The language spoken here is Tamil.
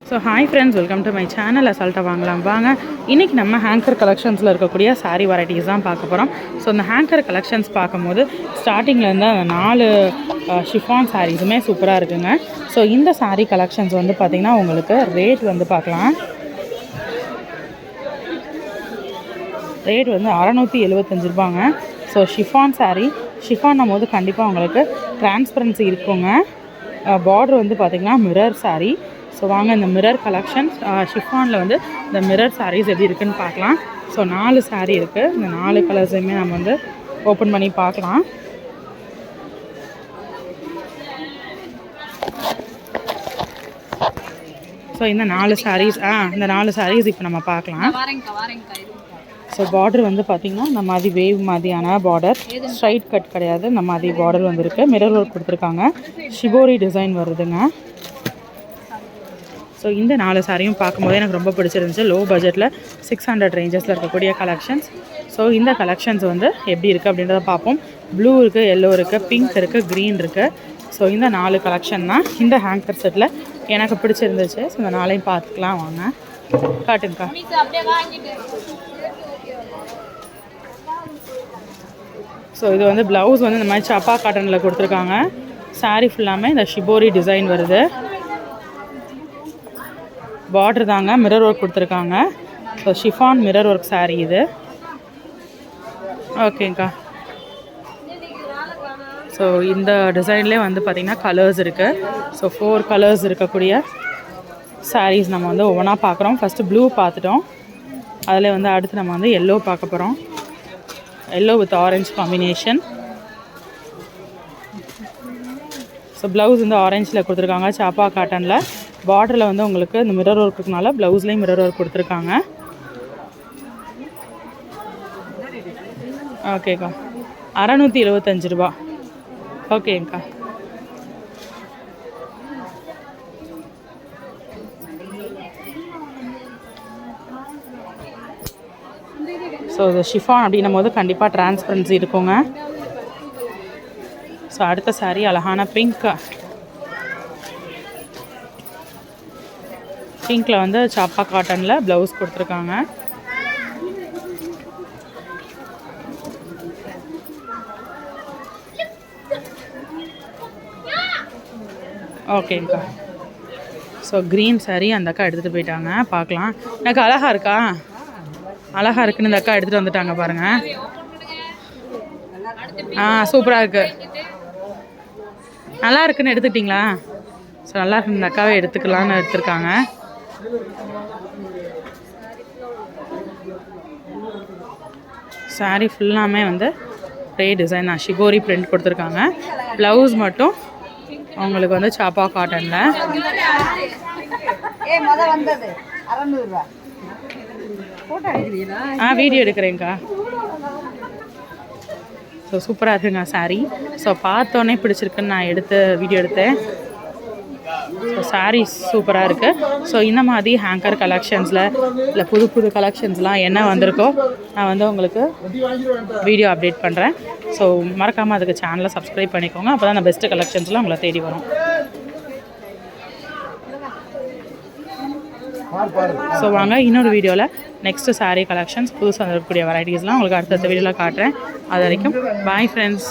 So hi friends, welcome to my channel அசால்ட்டாக வாங்கலாம் வாங்க. இன்றைக்கி நம்ம ஹேங்கர் கலெக்ஷன்ஸில் இருக்கக்கூடிய சாரீ வெரைட்டிஸ் தான் பார்க்க போகிறோம். ஸோ இந்த ஹேங்கர் கலெக்ஷன்ஸ் பார்க்கும்போது ஸ்டார்டிங்லேருந்து அந்த 4 ஷிஃபான் சாரீஸுமே சூப்பராக இருக்குங்க. ஸோ இந்த சாரீ கலெக்ஷன்ஸ் வந்து பார்த்திங்கன்னா உங்களுக்கு ரேட் வந்து பார்க்கலாம். ரேட் வந்து 675 ரூபாங்க. ஸோ ஷிஃபான் சாரீ, ஷிஃபான் போது கண்டிப்பாக உங்களுக்கு டிரான்ஸ்பரன்சி இருக்குங்க. பார்டர் வந்து பார்த்திங்கன்னா மிரர் சாரீ. ஸோ வாங்க இந்த மிரர் கலெக்ஷன்ஸ் ஷிஃபானில் வந்து இந்த மிரர் சாரீஸ் எப்படி இருக்குதுன்னு பார்க்கலாம். ஸோ 4 சாரீ இருக்குது. இந்த 4 கலர்ஸையுமே நம்ம வந்து ஓப்பன் பண்ணி பார்க்கலாம். ஸோ இந்த 4 சாரீஸ் இந்த 4 சாரீஸ் இப்போ நம்ம பார்க்கலாம். ஸோ பார்டர் வந்து பார்த்திங்கன்னா இந்த மாதிரி வேவ் மாதிரியான பார்டர், ஸ்ட்ரைட் கட் கிடையாது, இந்த மாதிரி பார்டர் வந்துருக்கு. மிரர் ஒர்க் கொடுத்துருக்காங்க, ஷிபோரி டிசைன் வருதுங்க. ஸோ இந்த 4 சாரியும் பார்க்கும்போது எனக்கு ரொம்ப பிடிச்சிருந்துச்சு. லோ பட்ஜெட்டில் 600 ரேஞ்சஸில் இருக்கக்கூடிய கலெக்ஷன்ஸ். ஸோ இந்த கலெக்ஷன்ஸ் வந்து எப்படி இருக்குது அப்படின்றத பார்ப்போம். ப்ளூ இருக்குது, எல்லோ இருக்குது, பிங்க் இருக்குது, க்ரீன் இருக்குது. ஸோ இந்த 4 கலெக்ஷன் தான் இந்த ஹேங்கர் செட்டில் எனக்கு பிடிச்சிருந்துச்சு. ஸோ இந்த 4ஐயும் பார்த்துக்கலாம் வாங்க. காட்டுங்கக்கா. ஸோ இது வந்து ப்ளவுஸ் வந்து இந்த மாதிரி சப்பா காட்டனில் கொடுத்துருக்காங்க. சாரீ ஃபுல்லாமே இந்த ஷிபோரி டிசைன் வருது. பார்டர் தாங்க மிரர் ஒர்க் கொடுத்துருக்காங்க. So chiffon mirror work sari இது. ஓகேங்க்கா. ஸோ இந்த டிசைன்லேயே வந்து பார்த்திங்கன்னா கலர்ஸ் இருக்குது. ஸோ 4 கலர்ஸ் இருக்கக்கூடிய சாரீஸ் நம்ம வந்து ஒவ்வொன்றா பார்க்குறோம். ஃபஸ்ட்டு ப்ளூ பார்த்துட்டோம். அதில் வந்து அடுத்து நம்ம வந்து எல்லோ பார்க்க போகிறோம். Yellow with orange combination. So blouse வந்து ஆரஞ்சில் கொடுத்துருக்காங்க, சாப்பா காட்டனில். பார்டரில் வந்து உங்களுக்கு இந்த மிரர் ஒர்க் இருக்கனால ப்ளவுஸ்லேயும் மிரர் ஒர்க் கொடுத்துருக்காங்க. ஓகேக்கா. 675 ரூபா. ஓகேங்க்கா. ஸோ இது ஷிஃபான் அப்படின்னும் போது கண்டிப்பாக டிரான்ஸ்பரன்சி இருக்குங்க. ஸோ அடுத்த சாரீ அழகான பிங்க். பிங்க்கில் வந்து சாப்பா காட்டனில் ப்ளவுஸ் கொடுத்துருக்காங்க. ஓகேங்க்கா. ஸோ க்ரீன் சாரீ அந்த அக்கா எடுத்துகிட்டு போயிட்டாங்க. பார்க்கலாம். எனக்கு அழகாக இருக்கா? அழகாக இருக்குன்னு இந்த அக்கா எடுத்துகிட்டு வந்துட்டாங்க பாருங்கள். சூப்பராக இருக்குது. நல்லா இருக்குன்னு எடுத்துக்கிட்டிங்களா? ஸோ நல்லா இருக்கு, இந்த அக்காவே எடுத்துக்கலான்னு எடுத்துருக்காங்க. சாரீ ஃபுல்லாமே வந்து ரே டிசைன் தான், ஷிபோரி பிரிண்ட் கொடுத்துருக்காங்க. ப்ளவுஸ் மட்டும் அவங்களுக்கு வந்து சாப்பா காட்டனில். வீடியோ எடுக்கிறேங்க்கா. ஸோ சூப்பராக இருக்குங்க சாரீ. ஸோ பார்த்தோன்னே பிடிச்சிருக்குன்னு நான் வீடியோ எடுத்தேன். ஸோ சாரீ சூப்பராக இருக்குது. ஸோ இந்த மாதிரி ஹேங்கர் கலெக்ஷன்ஸில் இல்லை புது கலெக்ஷன்ஸ்லாம் என்ன வந்திருக்கோ நான் வந்து உங்களுக்கு வீடியோ அப்டேட் பண்ணுறேன். ஸோ மறக்காமல் அதுக்கு சேனலை சப்ஸ்கிரைப் பண்ணிக்கோங்க. அப்போ தான் நான் பெஸ்ட்டு கலெக்ஷன்ஸ்லாம் உங்களை தேடி வரும். ஸோ வாங்க இன்னொரு வீடியோவில் நெக்ஸ்ட்டு சாரீ கலெக்ஷன்ஸ் புதுசாக இருக்கக்கூடிய வெரைட்டிஸ்லாம் உங்களுக்கு அடுத்தடுத்த வீடியோவில் காட்டுறேன். அது வரைக்கும் பாய் ஃப்ரெண்ட்ஸ்.